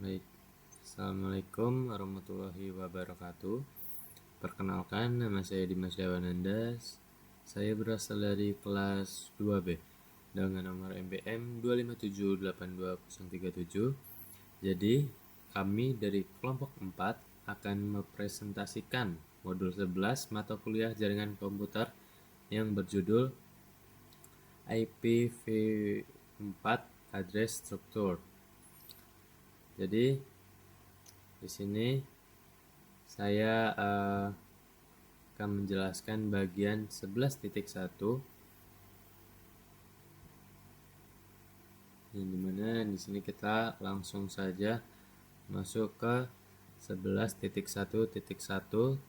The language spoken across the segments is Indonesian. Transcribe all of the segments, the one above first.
Baik, Assalamualaikum warahmatullahi wabarakatuh. Perkenalkan, nama saya Dimas Dewananda. Saya berasal dari kelas 2B dengan nomor MBM 2578237. Jadi, kami dari kelompok 4 akan mempresentasikan modul 11 mata kuliah jaringan komputer yang berjudul IPv4 Address Structure. Jadi, di sini saya akan menjelaskan bagian 11.1 yang dimana di sini kita langsung saja masuk ke 11.1.1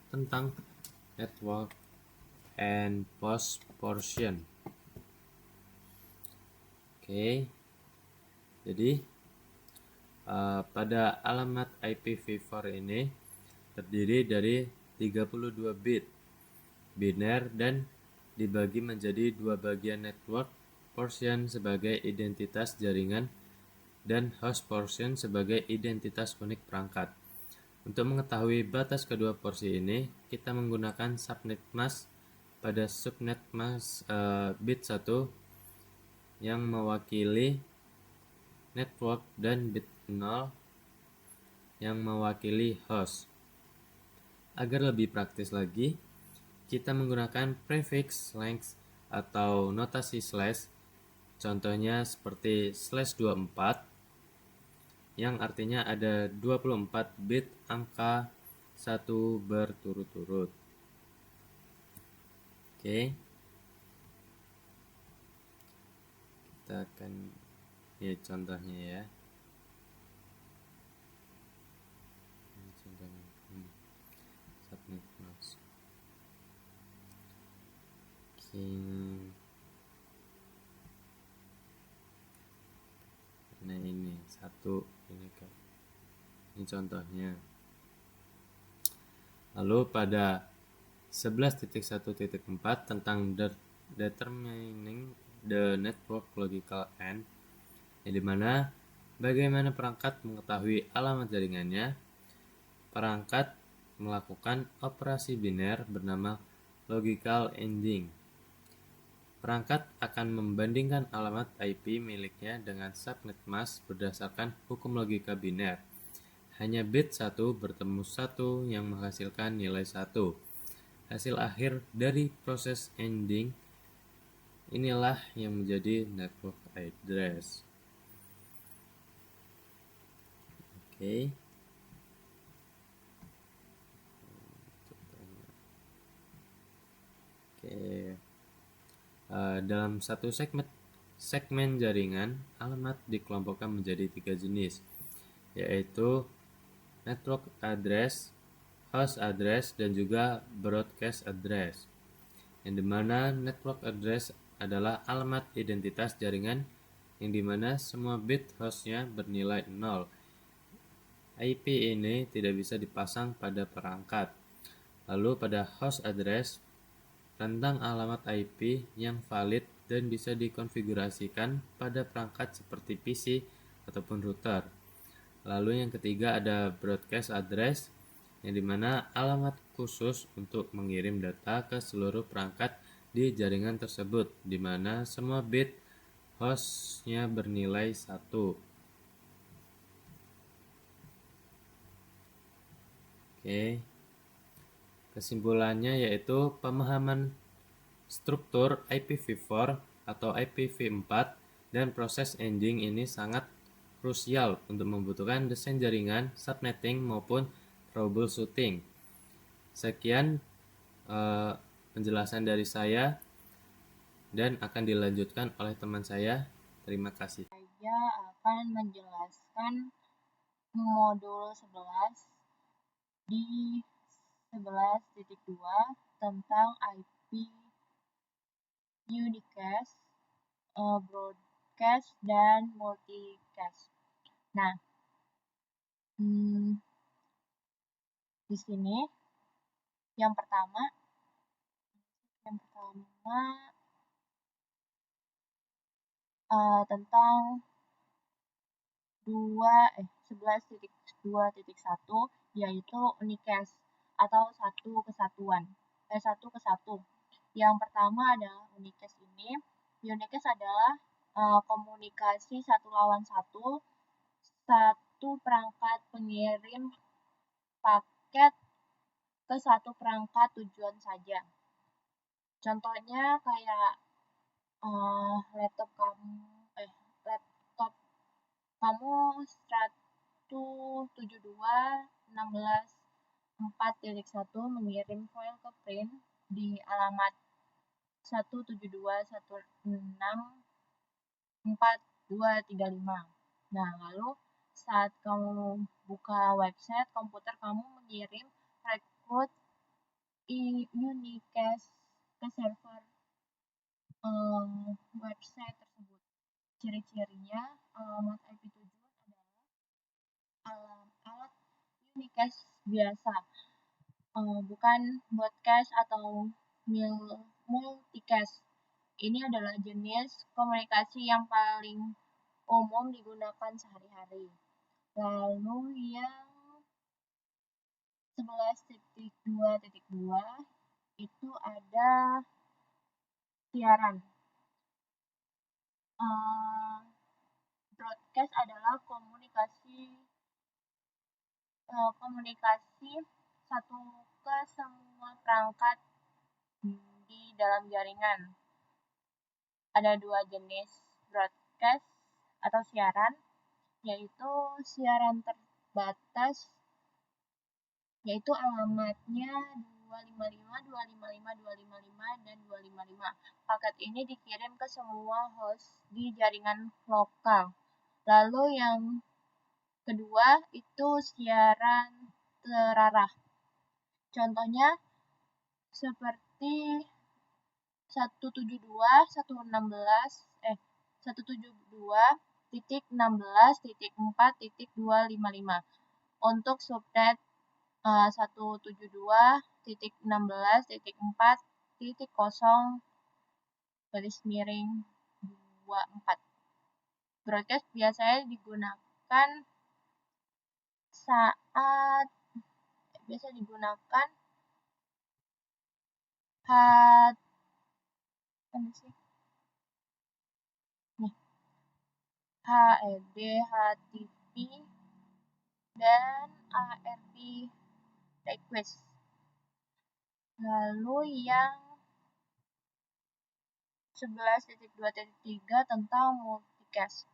tentang network and post portion. Oke, jadi pada alamat IPv4 ini terdiri dari 32 bit biner dan dibagi menjadi dua bagian, network portion sebagai identitas jaringan dan host portion sebagai identitas unik perangkat. Untuk mengetahui batas kedua porsi ini, kita menggunakan subnet mask. Pada subnet mask bit 1 yang mewakili network dan bit 0 yang mewakili host. Agar lebih praktis lagi, kita menggunakan prefix length atau notasi slash. Contohnya seperti /24 yang artinya ada 24 bit angka 1 berturut-turut. Oke. Kita akan lihat contohnya ya. Ini contohnya. Subnet mask. Oke. Nah ini satu ini kan. Ini contohnya. Lalu pada 11.1.4 tentang determining the network logical end, yang dimana bagaimana perangkat mengetahui alamat jaringannya. Perangkat melakukan operasi biner bernama logical ending. Perangkat akan membandingkan alamat IP miliknya dengan subnet mask berdasarkan hukum logika biner. Hanya bit 1 bertemu 1 yang menghasilkan nilai 1. Hasil akhir dari proses ending inilah yang menjadi network address. Oke. Dalam satu segmen jaringan, alamat dikelompokkan menjadi 3 jenis, yaitu network address, host address, dan juga broadcast address. Yang dimana network address adalah alamat identitas jaringan yang dimana semua bit hostnya bernilai 0. IP ini tidak bisa dipasang pada perangkat. Lalu pada host address, tentang alamat IP yang valid dan bisa dikonfigurasikan pada perangkat seperti PC ataupun router. Lalu yang ketiga ada broadcast address, yang dimana alamat khusus untuk mengirim data ke seluruh perangkat di jaringan tersebut, dimana semua bit hostnya bernilai 1. Oke. Kesimpulannya yaitu pemahaman struktur IPv4 atau IPv4 dan proses ending ini sangat krusial untuk membutuhkan desain jaringan, subnetting maupun troubleshooting. Sekian penjelasan dari saya dan akan dilanjutkan oleh teman saya. Terima kasih. Saya akan menjelaskan modul 11 di 11.2 tentang IP unicast, broadcast, dan multicast. Nah, di sini yang pertama tentang 11.2.1 yaitu unicast atau satu kesatuan. Satu ke satu. Yang pertama adalah unicast ini. Unicast adalah komunikasi satu lawan satu perangkat pengirim paket ke satu perangkat tujuan saja. Contohnya kayak laptop kamu 172.16.4.1 mengirim file ke print di alamat 172.168.235. Nah, lalu saat kamu buka website komputer kamu mengirim rekrut unicast ke server website tersebut. Ciri-cirinya alamat IP tujuan adalah alat unicast biasa, bukan broadcast atau multicast. Ini adalah jenis komunikasi yang paling umum digunakan sehari-hari. Lalu yang 11.2.2 itu ada siaran. Broadcast adalah komunikasi satu ke semua perangkat di dalam jaringan. Ada dua jenis broadcast atau siaran, yaitu siaran terbatas, yaitu alamatnya 255.255.255 dan 255. Paket ini dikirim ke semua host di jaringan lokal. Lalu yang kedua itu siaran terarah. Contohnya seperti 172.16.4.255 untuk subnet 172.16.4.0/24. Broadcast biasanya digunakan saat HED, HTTP, dan ARP request. Lalu yang 11.2.3 tentang multicast.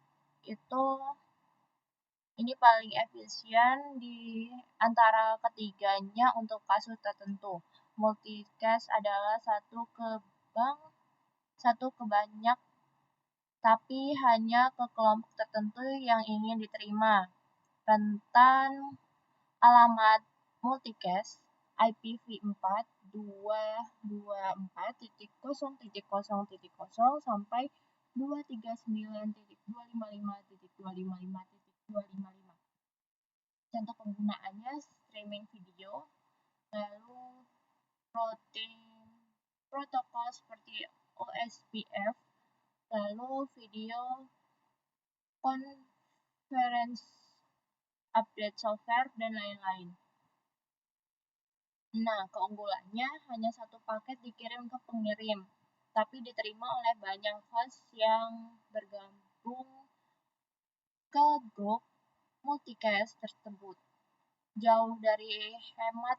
Ini paling efisien di antara ketiganya untuk kasus tertentu. Multicast adalah satu ke banyak tapi hanya ke kelompok tertentu yang ingin diterima. Rentan alamat multicast IPv4 224.0.0.0 sampai 239.255.255.255. Contoh penggunaannya streaming video, lalu routing protokol seperti OSPF, lalu video conference, update software, dan lain-lain. Nah, keunggulannya hanya satu paket dikirim ke pengirim, tapi diterima oleh banyak host yang bergabung ke grup multicast tersebut. Jauh dari hemat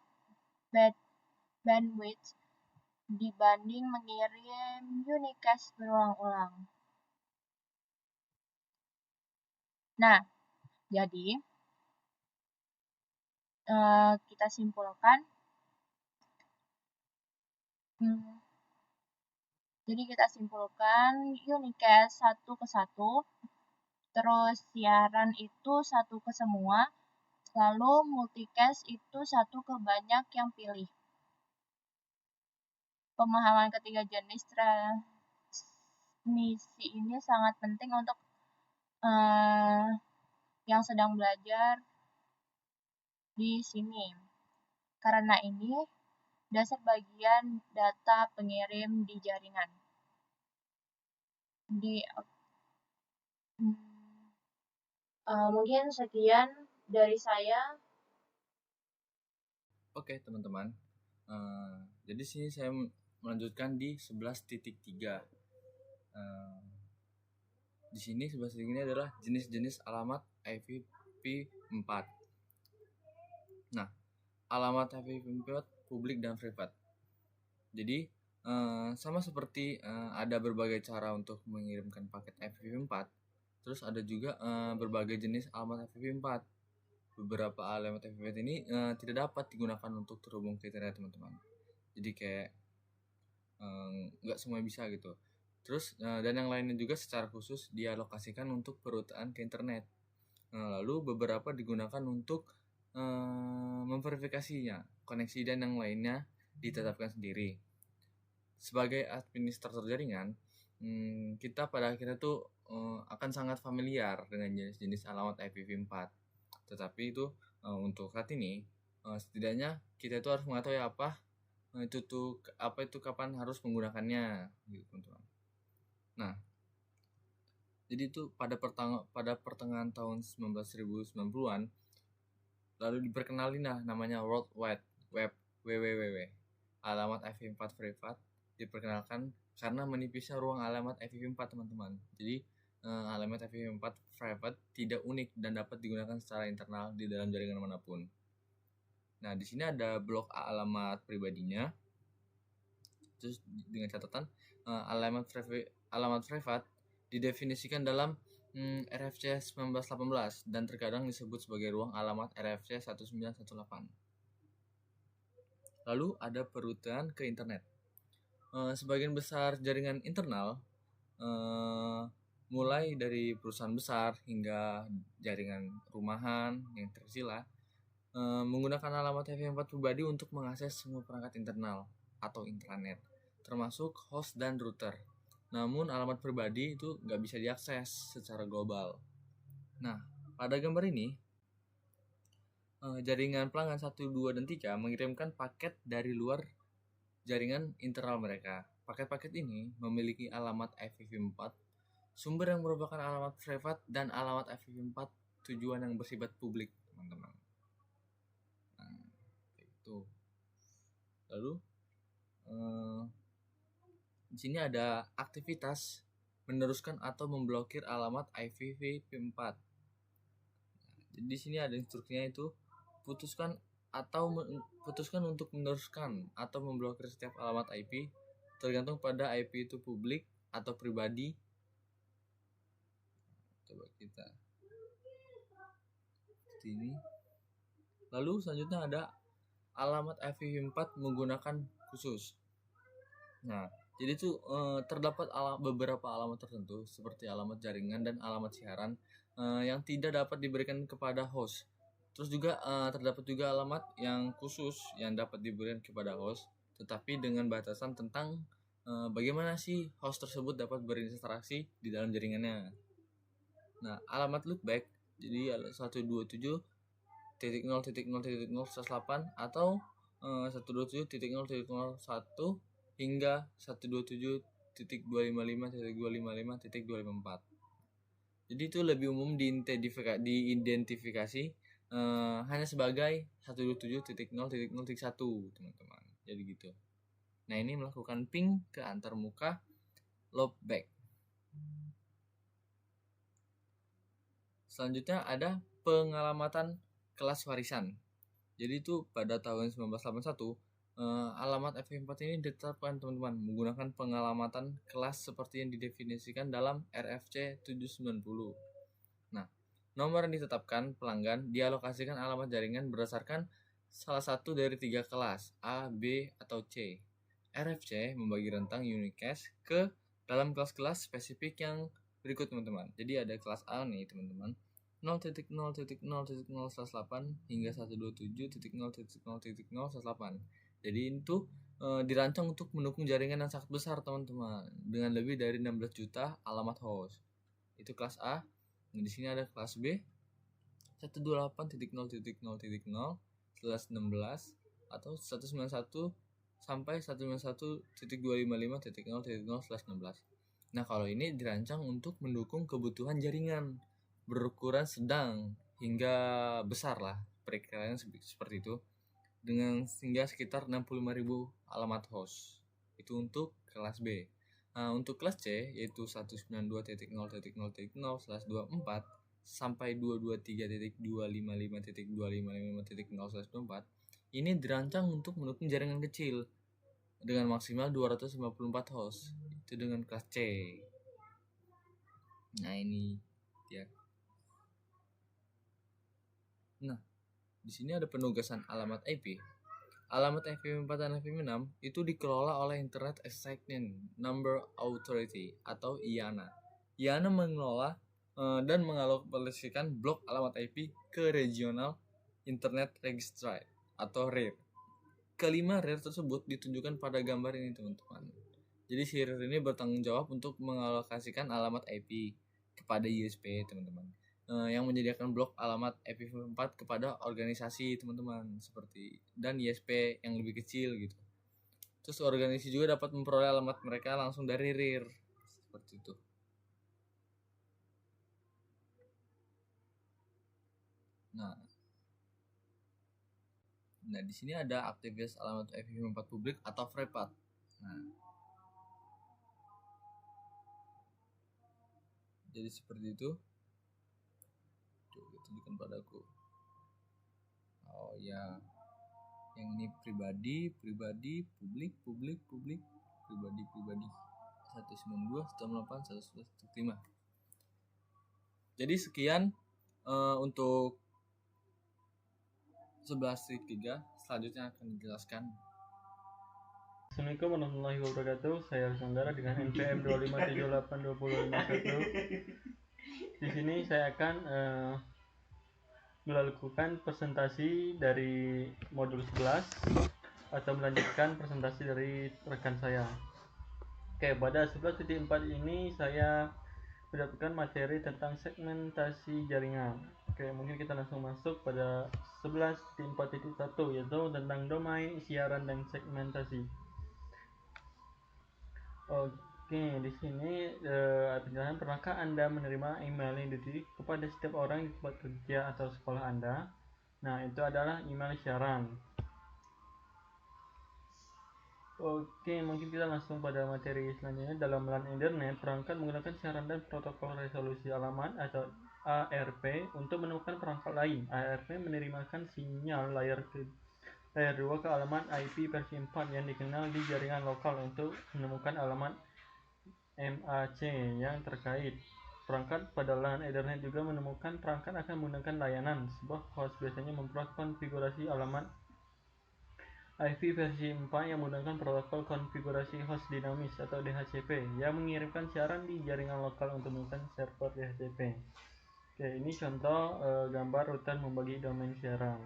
bandwidth dibanding mengirim unicast berulang-ulang. Nah, jadi kita simpulkan. Unicast satu ke satu, terus siaran itu satu ke semua, lalu multicast itu satu ke banyak yang pilih. Pemahaman ketiga jenis transmisi ini sangat penting untuk yang sedang belajar di sini. Karena ini dasar bagian data pengirim di jaringan. Mungkin sekian dari saya. Oke teman-teman, jadi sini saya melanjutkan di 11.3. Di sini 11 ini adalah jenis-jenis alamat IPv4. Nah, alamat IPv4 publik dan privat. Jadi sama seperti ada berbagai cara untuk mengirimkan paket IPv4, terus ada juga berbagai jenis alamat IPv4. Beberapa alamat IPv4 ini tidak dapat digunakan untuk terhubung ke internet, teman-teman. Jadi kayak nggak semua bisa gitu. Terus dan yang lainnya juga secara khusus dialokasikan untuk perutaan ke internet. Lalu beberapa digunakan untuk memverifikasinya, koneksi dan yang lainnya ditetapkan sendiri. Sebagai administrator jaringan, kita pada akhirnya tuh akan sangat familiar dengan jenis-jenis alamat IPv4. Tetapi itu untuk saat ini setidaknya kita itu harus mengetahui apa itu kapan harus menggunakannya gitu, teman-teman. Nah, jadi itu pada pertengahan tahun 1990-an lalu diperkenalin namanya World Wide Web WWW. Alamat IPv4 privat diperkenalkan karena menipisnya ruang alamat IPv4, teman-teman. Jadi alamat IPv4 private tidak unik dan dapat digunakan secara internal di dalam jaringan manapun. Nah, di sini ada blok alamat pribadinya. Terus dengan catatan alamat privat didefinisikan dalam RFC 1918 dan terkadang disebut sebagai ruang alamat RFC 1918. Lalu ada perutaan ke internet. Sebagian besar jaringan internal mulai dari perusahaan besar hingga jaringan rumahan yang terkecil menggunakan alamat IPv4 pribadi untuk mengakses semua perangkat internal atau intranet, termasuk host dan router. Namun alamat pribadi itu nggak bisa diakses secara global. Nah, pada gambar ini jaringan pelanggan 1, 2, dan 3 mengirimkan paket dari luar jaringan internal mereka. Paket-paket ini memiliki alamat IPv4, sumber yang merupakan alamat privat, dan alamat IPv4 tujuan yang bersifat publik, teman-teman. Nah, itu. Lalu di sini ada aktivitas meneruskan atau memblokir alamat IPv4. Jadi di sini ada instruksinya itu putuskan untuk meneruskan atau memblokir setiap alamat IP tergantung pada IP itu publik atau pribadi. Coba kita ini. Lalu selanjutnya ada alamat IPv4 menggunakan khusus. Nah, jadi itu terdapat beberapa alamat tertentu seperti alamat jaringan dan alamat siaran yang tidak dapat diberikan kepada host. Terus juga terdapat juga alamat yang khusus yang dapat diberikan kepada host, tetapi dengan batasan tentang bagaimana sih host tersebut dapat berinteraksi di dalam jaringannya. Nah, alamat loopback jadi 127.0.0.0/108 atau 127.0.0.1 hingga 127.255.255.254. Jadi itu lebih umum diidentifikasi hanya sebagai 127.0.0.1, teman-teman. Jadi gitu. Nah, ini melakukan ping ke antarmuka loopback. Selanjutnya ada pengalamatan kelas warisan. Jadi itu pada tahun 1981 alamat IPv4 ini ditetapkan, teman-teman, menggunakan pengalamatan kelas seperti yang didefinisikan dalam RFC 790. Nah, nomor yang ditetapkan pelanggan dialokasikan alamat jaringan berdasarkan salah satu dari 3 kelas A, B, atau C. RFC membagi rentang unicast ke dalam kelas-kelas spesifik yang berikut, teman-teman. Jadi ada kelas A nih, teman-teman, 0.0.0.0/8 hingga 127.0.0.0/8. Jadi itu dirancang untuk mendukung jaringan yang sangat besar, teman-teman, dengan lebih dari 16 juta alamat host. Itu kelas A. Nah, di sini ada kelas B 128.0.0.0/16 atau 191 sampai 191.255.0.0/16. Nah, kalau ini dirancang untuk mendukung kebutuhan jaringan berukuran sedang hingga besar lah, perkiraan seperti itu, dengan hingga sekitar 65.000 alamat host. Itu untuk kelas B. Nah, untuk kelas C yaitu 192.0.0.0/24 sampai 223.255.255.0/24 ini dirancang untuk mendukung jaringan kecil dengan maksimal 254 host. Itu dengan kelas C. Nah, ini dia. Nah, di sini ada penugasan alamat IP. Alamat IP4 dan IP6 itu dikelola oleh Internet Assignment Number Authority atau IANA. IANA mengelola dan mengalokasikan blok alamat IP ke Regional Internet Registry atau RIR. Kelima RIR tersebut ditunjukkan pada gambar ini, teman-teman. Jadi si RIR ini bertanggung jawab untuk mengalokasikan alamat IP kepada ISP, teman-teman, yang menyediakan blok alamat IPv4 kepada organisasi, teman-teman, seperti dan ISP yang lebih kecil gitu. Terus organisasi juga dapat memperoleh alamat mereka langsung dari RIR, seperti itu. Nah, di sini ada aktivitas alamat IPv4 publik atau FREPAT. Nah, jadi seperti itu. Coba tunjukkan padaku. Oh ya, yang ini pribadi, publik, pribadi, 192, 198, 115. Jadi sekian untuk 11.3. Selanjutnya akan dijelaskan. Assalamualaikum warahmatullahi wabarakatuh. Saya Saudara dengan NPM 2578251. Di sini saya akan melakukan presentasi dari modul 11 atau melanjutkan presentasi dari rekan saya. Oke, pada 11.4 ini saya mendapatkan materi tentang segmentasi jaringan. Oke, mungkin kita langsung masuk pada 11.4.1 yaitu tentang domain, siaran, dan segmentasi. Oke, di sini penjelasan, pernahkah Anda menerima email yang dituju kepada setiap orang di tempat kerja atau sekolah Anda? Nah, itu adalah email siaran. Oke, mungkin kita langsung pada materi selanjutnya. Dalam LAN internet, perangkat menggunakan siaran dan protokol resolusi alamat atau ARP untuk menemukan perangkat lain. ARP menerimakan sinyal layar 2 ke alamat IP versi 4 yang dikenal di jaringan lokal untuk menemukan alamat MAC yang terkait. Perangkat pada LAN Ethernet juga menemukan perangkat akan menggunakan layanan. Sebuah host biasanya memperoleh konfigurasi alamat IP versi 4 yang menggunakan protokol konfigurasi host dinamis atau DHCP yang mengirimkan siaran di jaringan lokal untuk menggunakan server DHCP. Oke, ini contoh gambar router membagi domain siaran.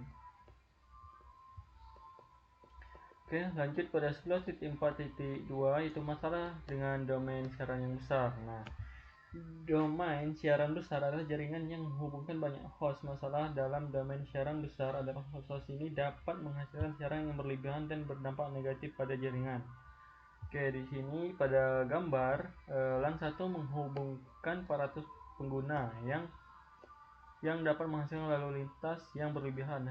Oke, lanjut pada 11.4.2 itu masalah dengan domain siaran yang besar. Nah, domain siaran besar adalah jaringan yang menghubungkan banyak host. Masalah dalam domain siaran besar adalah host ini dapat menghasilkan siaran yang berlebihan dan berdampak negatif pada jaringan. Oke, di sini pada gambar LAN 1 menghubungkan 400 pengguna yang dapat menghasilkan lalu lintas yang berlebihan.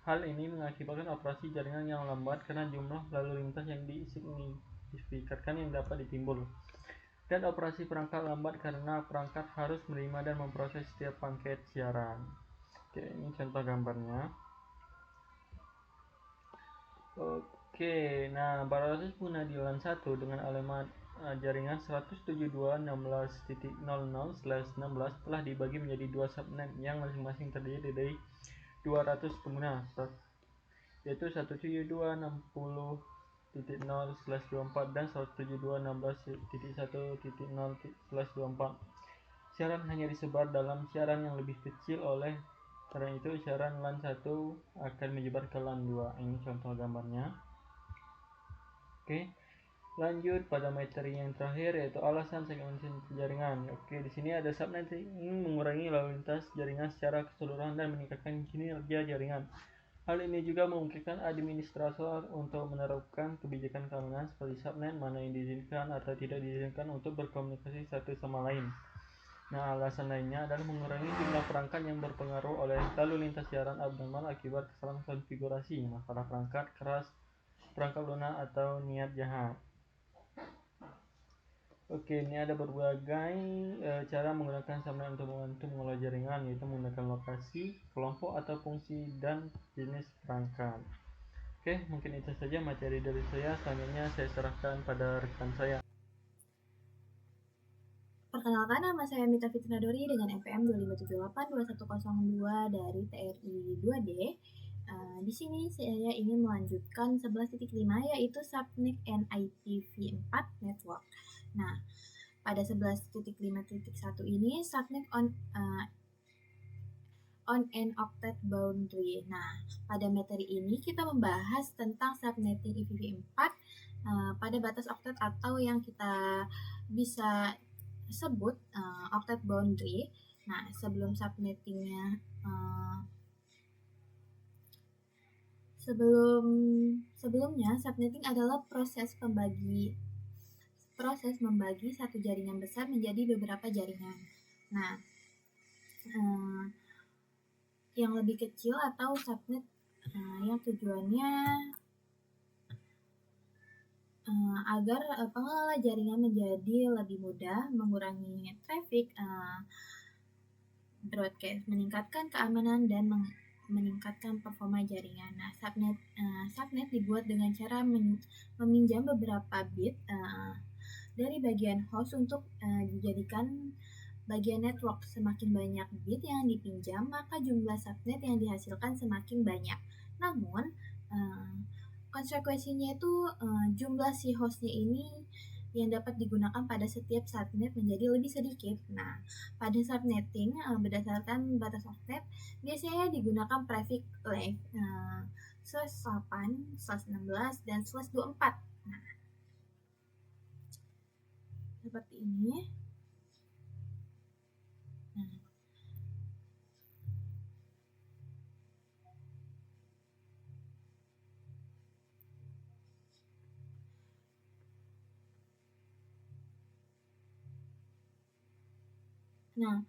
Hal ini mengakibatkan operasi jaringan yang lambat karena jumlah lalu lintas yang disignifikan yang dapat ditimbul, dan operasi perangkat lambat karena perangkat harus menerima dan memproses setiap paket siaran. Oke, ini contoh gambarnya. Oke, nah 400 pengguna di LAN 1 dengan alamat jaringan 172.16.00/16 telah dibagi menjadi dua subnet yang masing-masing terdiri dari 200 pengguna, yaitu 172.60.0/24 dan 172.16.1.0/24. Siaran hanya disebar dalam siaran yang lebih kecil, oleh karena itu siaran LAN 1 akan menyebar ke LAN 2. Ini contoh gambarnya. Oke, lanjut pada materi yang terakhir yaitu alasan segmentasi jaringan. Oke, di sini ada subnet ingin mengurangi lalu lintas jaringan secara keseluruhan dan meningkatkan kinerja jaringan. Hal ini juga memungkinkan administrator untuk menerapkan kebijakan keamanan seperti subnet mana yang diizinkan atau tidak diizinkan untuk berkomunikasi satu sama lain. Nah, alasan lainnya adalah mengurangi jumlah perangkat yang berpengaruh oleh lalu lintas siaran abnormal akibat kesalahan konfigurasi, masalah perangkat keras, perangkat lunak, atau niat jahat. Oke, ini ada berbagai cara menggunakan subnet untuk membantu mengelola jaringan, yaitu menggunakan lokasi, kelompok atau fungsi, dan jenis perangkat. Oke, mungkin itu saja materi dari saya. Selanjutnya saya serahkan pada rekan saya. Perkenalkan, nama saya Mita Fitnadori dengan NPM 25782102 dari TRI 2D. Di sini saya ingin melanjutkan 11.5 yaitu Subnet and IPv4 Network. Nah, pada 11.5.1 ini Subnet on an octet boundary. Nah, pada materi ini kita membahas tentang subnetting IPv4 pada batas oktet atau yang kita bisa sebut octet boundary. Nah, sebelum subnettingnya sebelumnya subnetting adalah proses membagi satu jaringan besar menjadi beberapa jaringan. Nah, yang lebih kecil atau subnet yang tujuannya agar pengelola jaringan menjadi lebih mudah, mengurangi traffic broadcast, meningkatkan keamanan, dan meningkatkan performa jaringan. Nah, subnet dibuat dengan cara meminjam beberapa bit dari bagian host untuk dijadikan bagian network. Semakin banyak bit yang dipinjam, maka jumlah subnet yang dihasilkan semakin banyak. Namun, konsekuensinya itu jumlah si hostnya ini yang dapat digunakan pada setiap subnet menjadi lebih sedikit. Nah, pada subnetting berdasarkan batas oktet biasanya digunakan prefix length /8, /16, dan /24. Nah, seperti ini. Nah,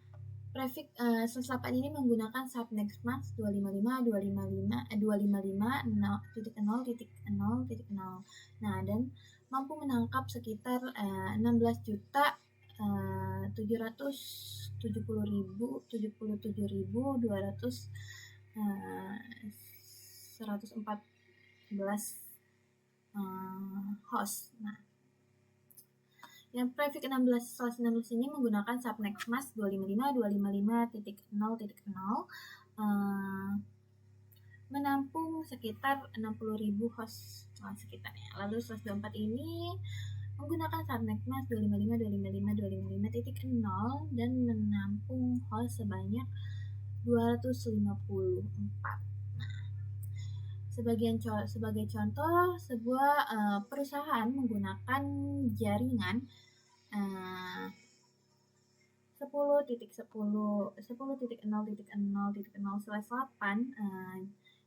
prefix /8 ini menggunakan subnet max 255.255.0.0.0. Nah, dan mampu menangkap sekitar 16.777.114 host. Nah, yang prefix 16/16 ini menggunakan subnet mask 255.255.0.0 menampung sekitar 60.000 host sekitarnya. Lalu 124 ini menggunakan subnet mask 255.255.255.0 dan menampung host sebanyak 254. Sebagai contoh, sebuah perusahaan menggunakan jaringan 10.10.0.0/8.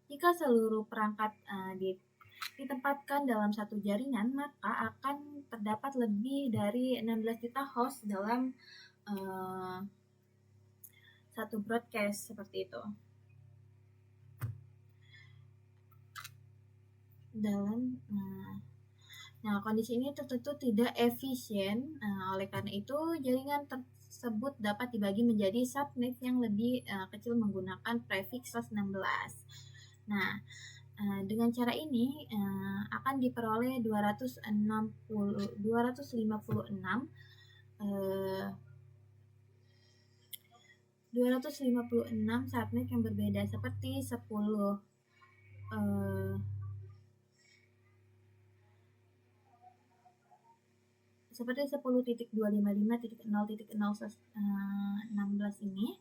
Jika seluruh perangkat ditempatkan dalam satu jaringan, maka akan terdapat lebih dari 16 juta host dalam satu broadcast seperti itu. Nah, kondisi ini tentu tidak efisien. Oleh karena itu, jaringan tersebut dapat dibagi menjadi subnet yang lebih kecil menggunakan prefix /16. Nah, dengan cara ini akan diperoleh 256 subnet yang berbeda seperti 10 10.255.0.0/16 ini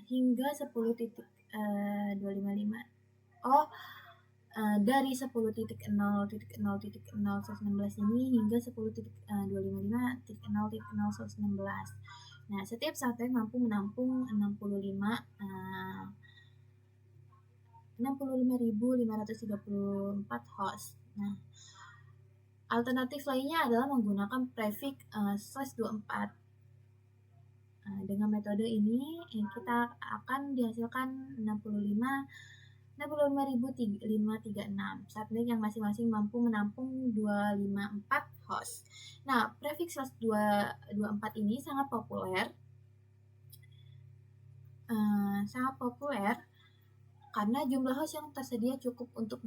hingga 10.255 dari 10.0.0/16 ini hingga 10.255.0/16. Nah, setiap subnet mampu menampung 65.534 host. Nah, Alternatif lainnya adalah menggunakan prefix /24. Dengan metode ini kita akan dihasilkan 65.536 subnet yang masing-masing mampu menampung 254 host. Nah, prefix /224 ini sangat populer karena jumlah host yang tersedia cukup untuk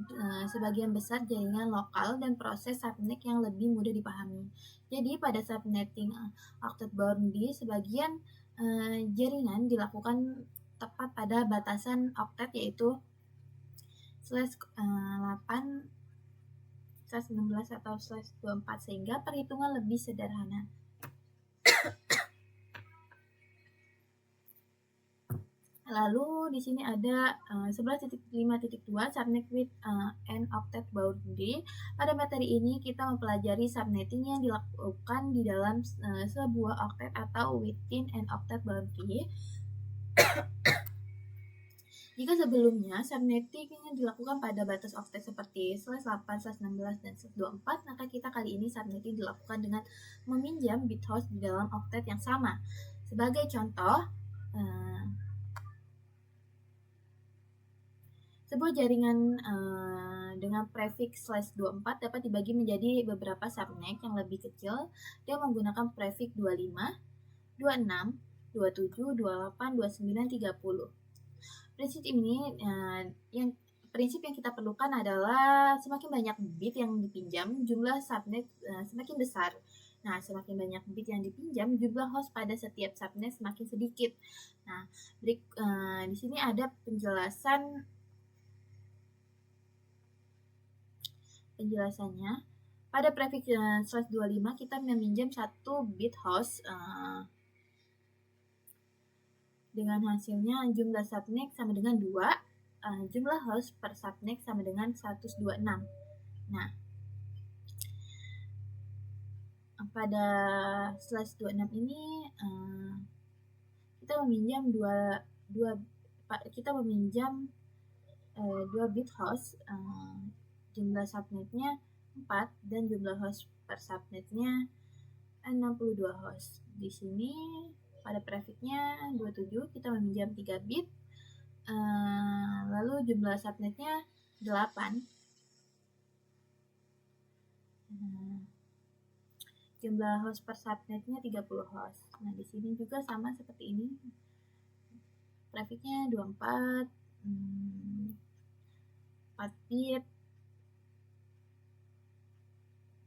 sebagian besar jaringan lokal dan proses subnet yang lebih mudah dipahami. Jadi pada subnetting octet bound D, sebagian jaringan dilakukan tepat pada batasan oktet yaitu /8, /16 atau /24 sehingga perhitungan lebih sederhana. Lalu di sini ada 11.5.2 subnet with an octet bound D. Pada materi ini kita mempelajari subnetting yang dilakukan di dalam sebuah oktet atau within an octet bound D. Jika sebelumnya subnetting yang dilakukan pada batas oktet seperti /8, /16, dan /24, maka kita kali ini subnetting dilakukan dengan meminjam bit host di dalam oktet yang sama. Sebagai contoh, sebuah jaringan dengan prefix /24 dapat dibagi menjadi beberapa subnet yang lebih kecil dan menggunakan prefix 25, 26, 27, 28, 29, 30. Prinsip yang kita perlukan adalah semakin banyak bit yang dipinjam, jumlah subnet semakin besar. Nah, semakin banyak bit yang dipinjam, jumlah host pada setiap subnet semakin sedikit. Nah, di sini ada penjelasannya. Pada prefix /25 kita meminjam 1 bit host dengan hasilnya jumlah subnet sama dengan 2, jumlah host per subnet sama dengan 126. Nah, pada /26 ini kita meminjam 2 bit host, jumlah subnetnya 4 dan jumlah host per subnetnya 62 host. Di sini pada prefixnya 27 kita meminjam 3 bit, lalu jumlah subnetnya 8, jumlah host per subnetnya 30 host. Nah, di sini juga sama seperti ini, prefixnya 24, 4 bit,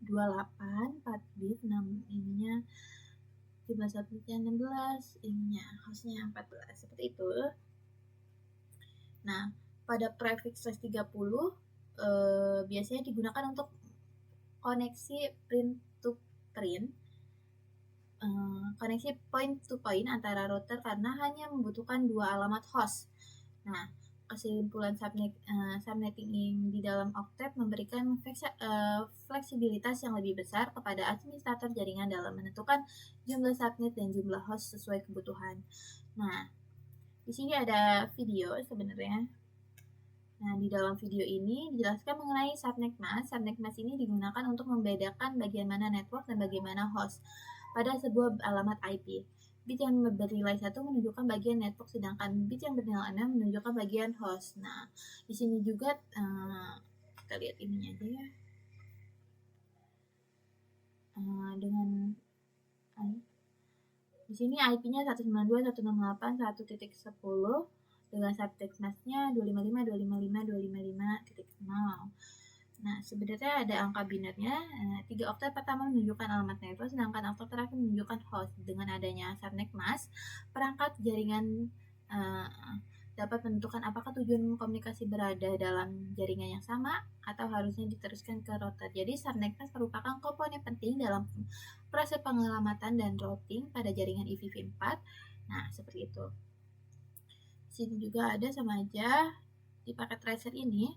28, 4 bit, 6 ininya, jumlah subnetnya 16, ininya hostnya 14, seperti itu. Nah, pada prefix /30 biasanya digunakan untuk koneksi print to print, koneksi point to point antara router karena hanya membutuhkan 2 alamat host. Nah, kesimpulan subnetting di dalam oktet memberikan fleksibilitas yang lebih besar kepada administrator jaringan dalam menentukan jumlah subnet dan jumlah host sesuai kebutuhan. Nah, di sini ada video sebenarnya. Nah, di dalam video ini dijelaskan mengenai subnet mask. Subnet mask ini digunakan untuk membedakan bagian mana network dan bagaimana host pada sebuah alamat IP. Bit yang bernilai 1 menunjukkan bagian network, sedangkan bit yang bernilai 6 menunjukkan bagian host. Nah, di sini juga kita lihat ininya aja ya. Di sini IP-nya 192.168.1.10 dengan subtext mask-nya 255.255.255.0. Nah, sebenarnya ada angka binarnya. 3 oktet pertama menunjukkan alamat network, sedangkan oktet terakhir menunjukkan host. Dengan adanya subnet mask, perangkat jaringan dapat menentukan apakah tujuan komunikasi berada dalam jaringan yang sama atau harusnya diteruskan ke router. Jadi, subnet mask merupakan komponen penting dalam proses pengelamatan dan routing pada jaringan IPv4. Nah, seperti itu. Di sini juga ada sama aja di paket tracer ini.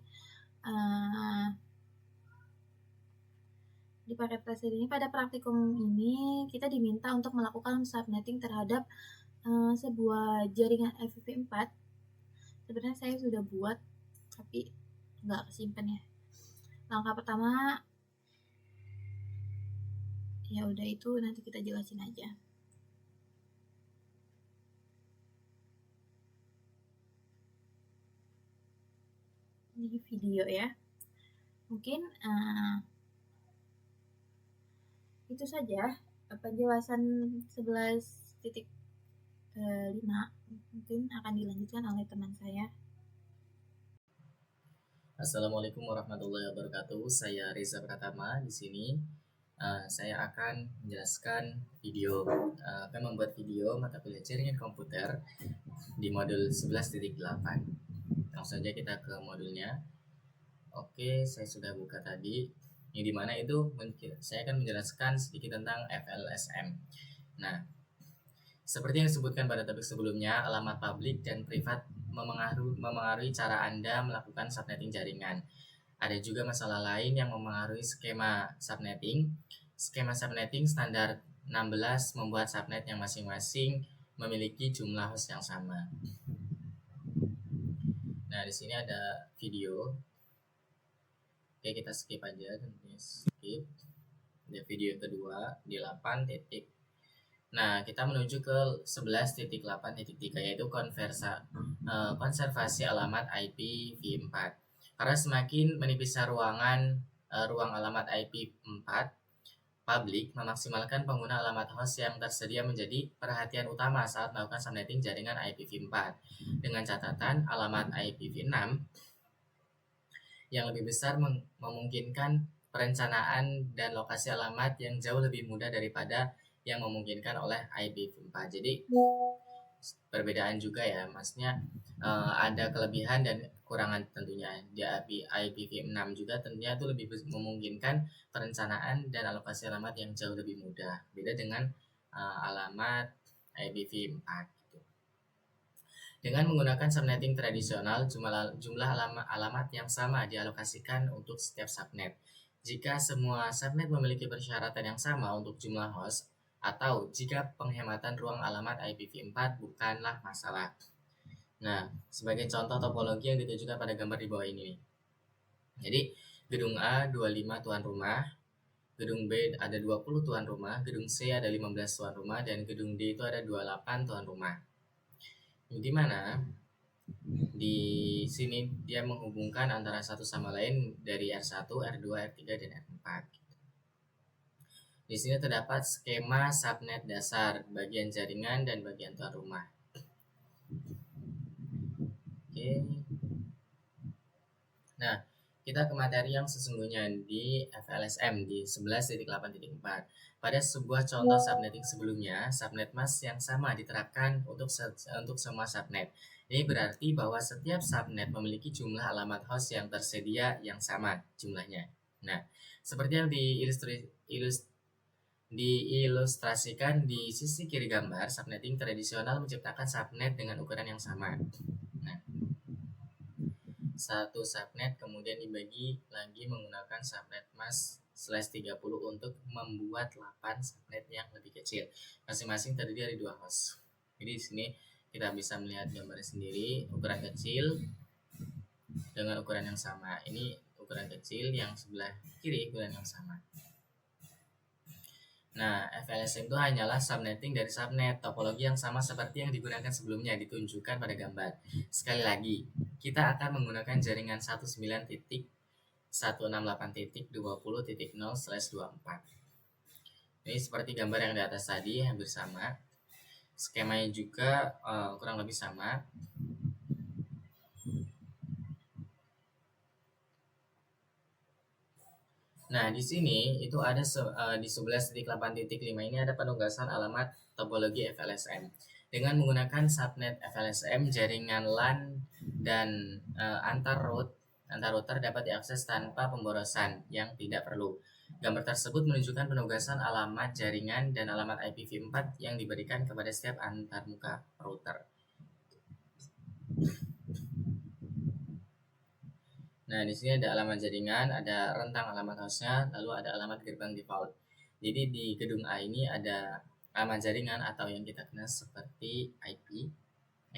Di paket tracer ini pada praktikum ini kita diminta untuk melakukan subnetting terhadap sebuah jaringan IPv4. Sebenarnya saya sudah buat tapi nggak kesimpan ya. Langkah pertama Ya udah, itu nanti kita jelasin aja. Di video ya. Mungkin itu saja penjelasan 11.5. Mungkin akan dilanjutkan oleh teman saya. Assalamualaikum warahmatullahi wabarakatuh. Saya Reza Pratama di sini. Saya akan menjelaskan video, akan membuat video mata kuliah jaringan komputer di modul 11.8. Langsung saja kita ke modulnya. Oke, saya sudah buka tadi. Yang dimana itu saya akan menjelaskan sedikit tentang FLSM. Nah, seperti yang disebutkan pada topik sebelumnya, alamat publik dan privat memengaruhi cara Anda melakukan subnetting jaringan. Ada juga masalah lain yang memengaruhi skema subnetting. Skema subnetting standar 16 membuat subnet yang masing-masing memiliki jumlah host yang sama. Nah, di sini ada video. Oke, kita skip aja, skip. Ada video kedua di 8 titik. Nah, kita menuju ke 11.8.3 yaitu konservasi alamat IPv4. Karena semakin menipisnya ruang alamat IPv4 publik, memaksimalkan pengguna alamat host yang tersedia menjadi perhatian utama saat melakukan subnetting jaringan IPv4. Dengan catatan alamat IPv6 yang lebih besar memungkinkan perencanaan dan lokasi alamat yang jauh lebih mudah daripada yang memungkinkan oleh IPv4. Jadi perbedaan juga ya, maksudnya ada kelebihan dan kekurangan tentunya. Di IPv6 juga tentunya itu lebih memungkinkan perencanaan dan alokasi alamat yang jauh lebih mudah. Beda dengan alamat IPv4 gitu. Dengan menggunakan subnetting tradisional, jumlah alamat yang sama dialokasikan untuk setiap subnet. Jika semua subnet memiliki persyaratan yang sama untuk jumlah host, atau jika penghematan ruang alamat IPv4 bukanlah masalah. Nah, sebagai contoh topologi yang ditunjukkan pada gambar di bawah ini. Jadi, gedung A 25 tuan rumah, gedung B ada 20 tuan rumah, gedung C ada 15 tuan rumah, dan gedung D itu ada 28 tuan rumah. Di mana di sini dia menghubungkan antara satu sama lain dari R1, R2, R3, dan R4. Di sini terdapat skema subnet dasar, bagian jaringan, dan bagian tuan rumah. Oke. Nah, kita ke materi yang sesungguhnya di FLSM di 11.8.4. Pada sebuah contoh subnetting sebelumnya, subnet mask yang sama diterapkan untuk semua subnet. Ini berarti bahwa setiap subnet memiliki jumlah alamat host yang tersedia yang sama jumlahnya. Nah, seperti yang diilustrasikan di sisi kiri gambar, subnetting tradisional menciptakan subnet dengan ukuran yang sama. Nah, satu subnet kemudian dibagi lagi menggunakan subnet mask /30 untuk membuat 8 subnet yang lebih kecil. Masing-masing terdiri dari 2 host. Jadi di sini kita bisa melihat gambarnya sendiri, ukuran kecil dengan ukuran yang sama. Ini ukuran kecil, yang sebelah kiri ukuran yang sama. Nah, FLSM itu hanyalah subnetting dari subnet, topologi yang sama seperti yang digunakan sebelumnya ditunjukkan pada gambar. Sekali lagi, kita akan menggunakan jaringan 19.168.20.0/24. Ini seperti gambar yang di atas tadi, hampir sama. Skemanya juga kurang lebih sama. Nah, di sini itu ada di 11.8.5 ini ada penugasan alamat topologi FLSM. Dengan menggunakan subnet FLSM, jaringan LAN dan antar router dapat diakses tanpa pemborosan yang tidak perlu. Gambar tersebut menunjukkan penugasan alamat jaringan dan alamat IPv4 yang diberikan kepada setiap antarmuka router. Nah, di sini ada alamat jaringan, ada rentang alamat hostnya, lalu ada alamat gerbang default. Jadi di gedung A ini ada alamat jaringan atau yang kita kenal seperti IP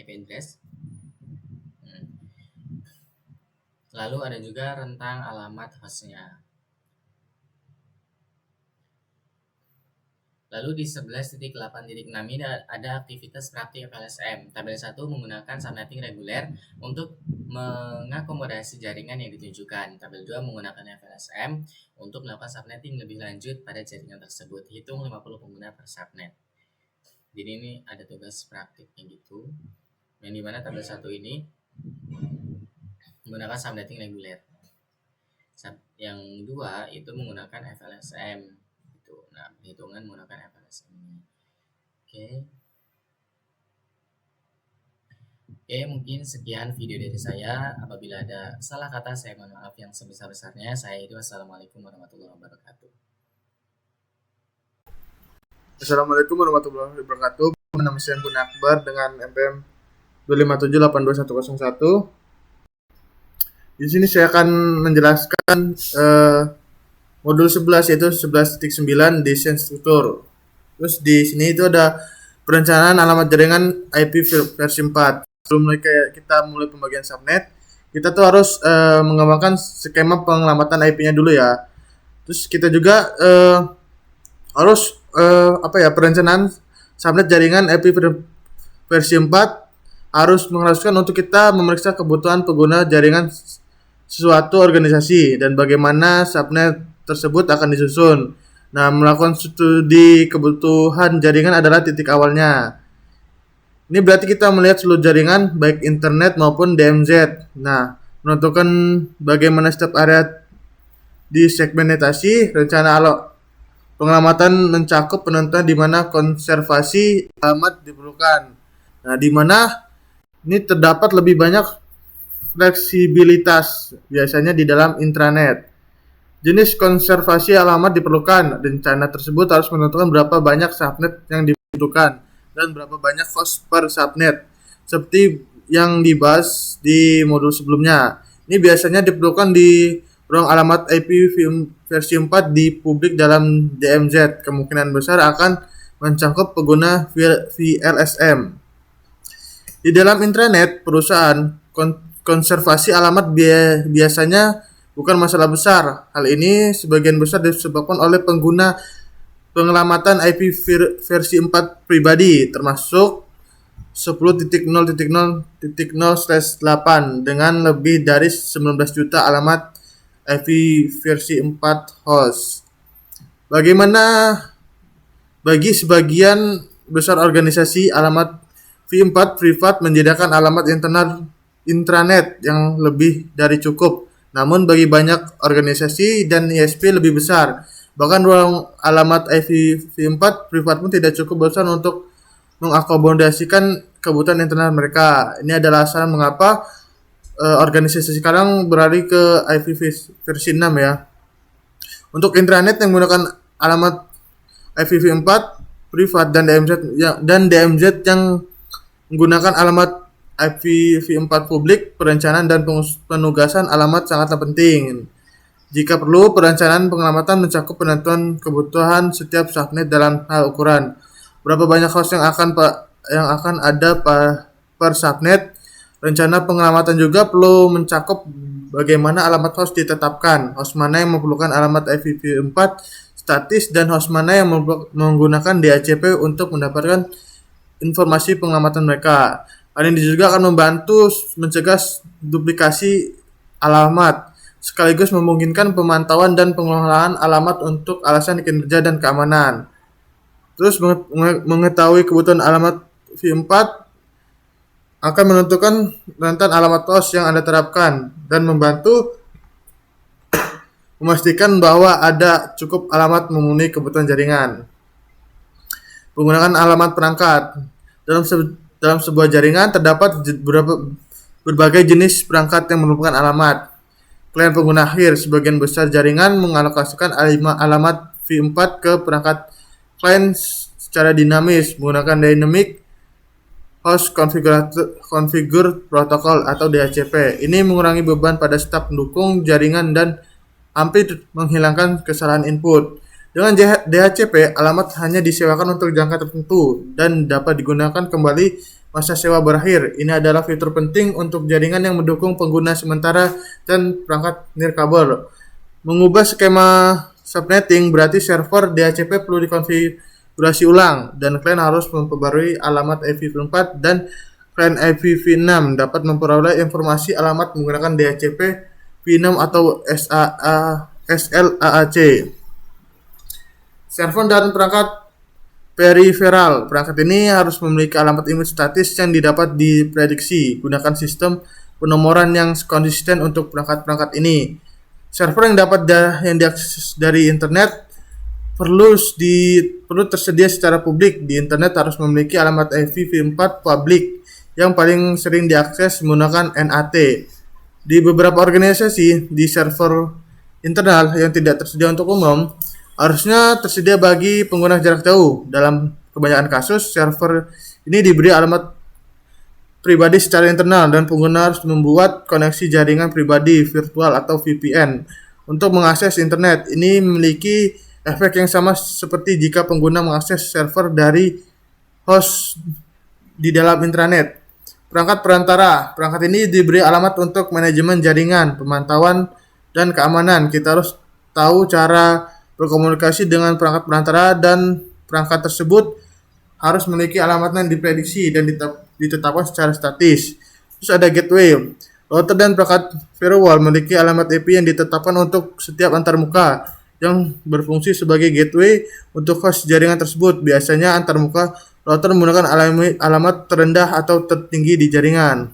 address. Lalu ada juga rentang alamat hostnya. Lalu di 11.8.6 ini ada aktivitas praktik FLSM. Tabel 1 menggunakan subnetting reguler untuk mengakomodasi jaringan yang ditunjukkan. Tabel 2 menggunakan FLSM untuk melakukan subnetting lebih lanjut pada jaringan tersebut. Hitung 50 pengguna per subnet. Jadi ini ada tugas praktiknya gitu. Yang dimana tabel 1 ini menggunakan subnetting reguler. Yang 2 itu menggunakan FLSM. Nah, perhitungan menggunakan FLSM ini. Oke, mungkin sekian video dari saya. Apabila ada salah kata, saya mohon maaf yang sebesar-besarnya. Saya itu wassalamualaikum warahmatullahi wabarakatuh. Assalamualaikum warahmatullahi wabarakatuh. Nama saya Bun Akbar dengan MPM 257821101. Di sini saya akan menjelaskan modul 11 yaitu 11.9 desain struktur. Terus di sini itu ada perencanaan alamat jaringan IP versi 4. Sebelum kita mulai pembagian subnet, kita tuh harus mengembangkan skema pengelamatan IP-nya dulu ya. Terus kita juga harus perencanaan subnet jaringan IP versi 4 harus mengharuskan untuk kita memeriksa kebutuhan pengguna jaringan suatu organisasi dan bagaimana subnet tersebut akan disusun. Nah, melakukan studi kebutuhan jaringan adalah titik awalnya. Ini berarti kita melihat seluruh jaringan baik internet maupun DMZ. Nah, menentukan bagaimana setiap area disegmentasi, rencana pengelamatan mencakup penentuan di mana konservasi alamat diperlukan. Nah, di mana ini terdapat lebih banyak fleksibilitas biasanya di dalam intranet. Jenis konservasi alamat diperlukan. Rencana tersebut harus menentukan berapa banyak subnet yang dibutuhkan dan berapa banyak host per subnet, seperti yang dibahas di modul sebelumnya. Ini biasanya diperlukan di ruang alamat IP versi 4 di publik dalam DMZ. Kemungkinan besar akan mencakup pengguna VLSM. Di dalam intranet perusahaan, konservasi alamat biasanya bukan masalah besar. Hal ini sebagian besar disebabkan oleh pengguna pengelamatan IP versi 4 pribadi, termasuk 10.0.0.0/8 dengan lebih dari 19 juta alamat IP versi 4 host. Bagi sebagian besar organisasi, alamat V4 privat menyediakan alamat intranet yang lebih dari cukup. Namun bagi banyak organisasi dan ISP lebih besar, bahkan ruang alamat IP V4 privat pun tidak cukup besar untuk mengakomodasikan kebutuhan internet mereka. Ini adalah alasan mengapa organisasi sekarang beralih ke IP versi 6 ya. Untuk intranet yang menggunakan alamat IPv4 privat dan DMZ yang menggunakan alamat IPv4 publik, perencanaan dan penugasan alamat sangatlah penting. Jika perlu, perencanaan pengelamatan mencakup penentuan kebutuhan setiap subnet dalam hal ukuran. Berapa banyak host yang akan ada per subnet. Rencana pengelamatan juga perlu mencakup bagaimana alamat host ditetapkan, host mana yang memerlukan alamat IPv4 statis dan host mana yang menggunakan DHCP untuk mendapatkan informasi pengelamatan mereka. Hal ini juga akan membantu mencegah duplikasi alamat, sekaligus memungkinkan pemantauan dan pengelolaan alamat untuk alasan kinerja dan keamanan. Terus mengetahui kebutuhan alamat V4 akan menentukan rentan alamat host yang Anda terapkan dan membantu memastikan bahwa ada cukup alamat memenuhi kebutuhan jaringan. Penggunaan alamat perangkat. Dalam sebuah jaringan terdapat berbagai jenis perangkat yang merupakan alamat. Klien pengguna akhir, sebagian besar jaringan mengalokasikan alamat V4 ke perangkat klien secara dinamis menggunakan Dynamic Host Configure Protocol atau DHCP. Ini mengurangi beban pada staf pendukung jaringan dan hampir menghilangkan kesalahan input. Dengan DHCP, alamat hanya disewakan untuk jangka tertentu dan dapat digunakan kembali masa sewa berakhir. Ini adalah fitur penting untuk jaringan yang mendukung pengguna sementara dan perangkat nirkabel. Mengubah skema subnetting berarti server DHCP perlu konfigurasi ulang, dan klien harus memperbarui alamat IPv4 dan klien IPv6 dapat memperoleh informasi alamat menggunakan DHCP v6 atau SLAAC. Server dan perangkat periferal. Perangkat ini harus memiliki alamat email statis yang didapat diprediksi. Gunakan sistem penomoran yang konsisten untuk perangkat-perangkat ini. Server yang dapat yang diakses dari internet perlu tersedia secara publik. Di internet harus memiliki alamat IPv4 publik yang paling sering diakses menggunakan NAT. Di beberapa organisasi, di server internal yang tidak tersedia untuk umum, harusnya tersedia bagi pengguna jarak jauh. Dalam kebanyakan kasus, server ini diberi alamat pribadi secara internal dan pengguna harus membuat koneksi jaringan pribadi virtual atau VPN untuk mengakses internet. Ini memiliki efek yang sama seperti jika pengguna mengakses server dari host di dalam intranet. Perangkat perantara. Perangkat ini diberi alamat untuk manajemen jaringan, pemantauan, dan keamanan. Kita harus tahu cara berkomunikasi dengan perangkat perantara, dan perangkat tersebut harus memiliki alamat yang diprediksi dan ditetapkan secara statis. Terus ada gateway. Router dan perangkat firewall memiliki alamat IP yang ditetapkan untuk setiap antarmuka yang berfungsi sebagai gateway untuk host jaringan tersebut. Biasanya antarmuka router menggunakan alamat terendah atau tertinggi di jaringan.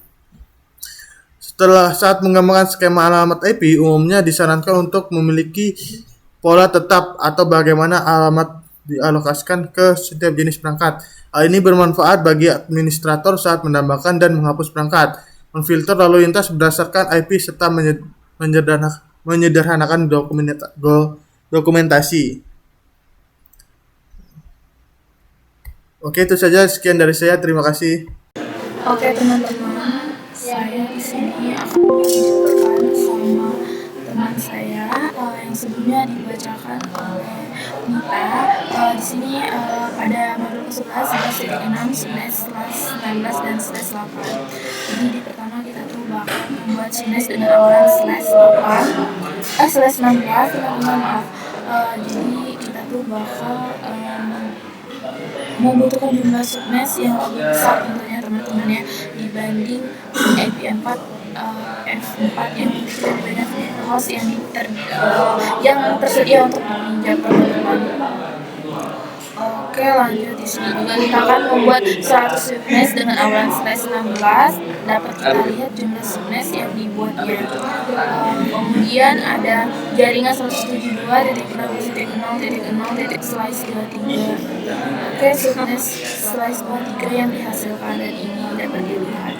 Saat mengembangkan skema alamat IP, umumnya disarankan untuk memiliki pola tetap atau bagaimana alamat dialokasikan ke setiap jenis perangkat. Hal ini bermanfaat bagi administrator saat menambahkan dan menghapus perangkat, memfilter lalu lintas berdasarkan IP, serta menyederhanakan dokumentasi. Oke, itu saja, sekian dari saya. Terima kasih. Oke teman-teman, saya di sini akan menunjukkan sama teman saya yang sebelumnya dibacakan oleh Nita. Di sini pada modul 11, 11.6, 11/19 dan /8. Jadi di pertama kita tuh bakal membuat // dengan awalan /16, teman-teman, maaf. Jadi kita tuh bakal membutuhkan jumlah subnet yang lebih besar tentunya teman-teman ya, dibanding IP4 F4 yang tidak banyak host yang tersedia untuk meminjam teman-teman. Oke, lanjut. Di sini juga kita akan membuat 100 subnet dengan awalan /16. Dapat kita lihat jumlah subnet yang dibuatnya. Kemudian ada jaringan 172.0.0.0/23. Oke, subnet /23 yang dihasilkan, dan ini dapat dilihat.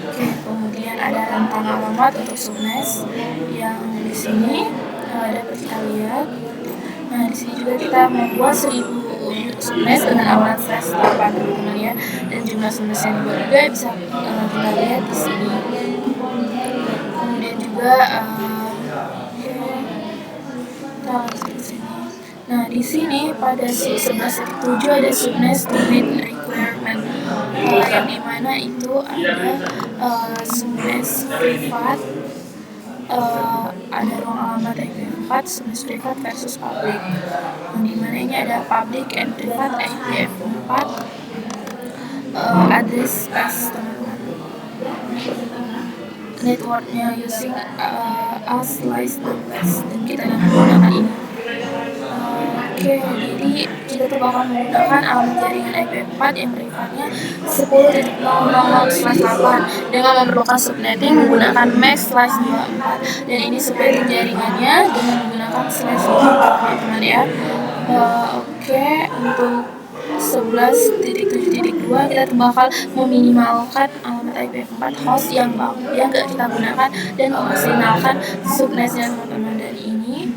Oke, kemudian ada rentang alamat untuk subnet yang di sini dapat kita lihat. Nah, di sini juga kita membuat 1000 subnet dengan awalan /8 teman-teman ya, dan jumlah subnet yang dibuat juga bisa kita lihat di sini. Kemudian juga kita langsung ke sini. Nah, di sini pada 11.7 ada subnet to meet requirement, yang dimana itu ada subnet privat, ada ruang alamat IPv4, subnet privat versus public. Yang dimana ini ada public and private IPv4 address space, teman-teman. Networknya using /16, dan kita akan menggunakan ini. Oke, jadi kita tuh bakal menggunakan alamat jaringan IPv4 yang privatnya 10.0.0/8 dengan memerlukan subnetting menggunakan MAC/24, dan ini subnetting jaringannya dengan menggunakan /24 teman-teman ya. Oke, untuk 11.7.2 kita bakal meminimalkan alamat IPv4 host yang gak kita gunakan dan memaksimalkan subnetnya teman-teman. Dan ini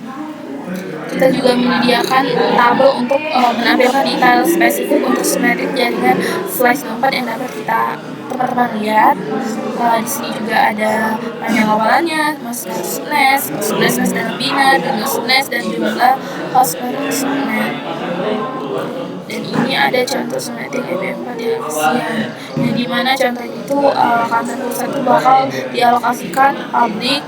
kita juga menyediakan tabel untuk menampilkan detail spesifik untuk subnetting jaringan /24 yang dapat kita teman-teman lihat. Di sini juga ada panjang awalannya, masuk subnet dengan binar, jumlah subnet, dan jumlah host per subnet. Dan ini ada contoh subnetting IPv4 yang efisien, yang dimana contoh itu kantor pusat itu bakal dialokasikan public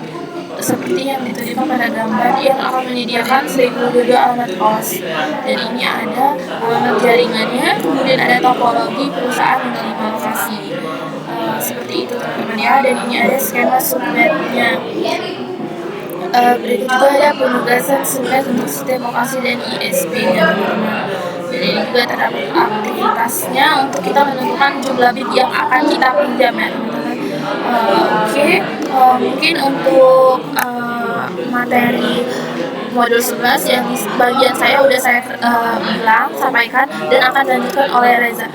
seperti yang diterima pada gambar yang akan menyediakan 1022 alamat host. Dan ini ada alamat jaringannya, kemudian ada topologi perusahaan menerima lokasi. Seperti itu teman-teman ya, dan ini ada skema subnetnya. Berikut juga ada penugasan subnet untuk sistem lokasi dan ISP-nya teman-teman. Dan ini juga terdapat aktivitasnya untuk kita menentukan jumlah bit yang akan kita pinjam ya teman-teman. Mungkin untuk materi modul 11 yang di bagian saya udah saya sampaikan dan akan dilanjutkan oleh Reza.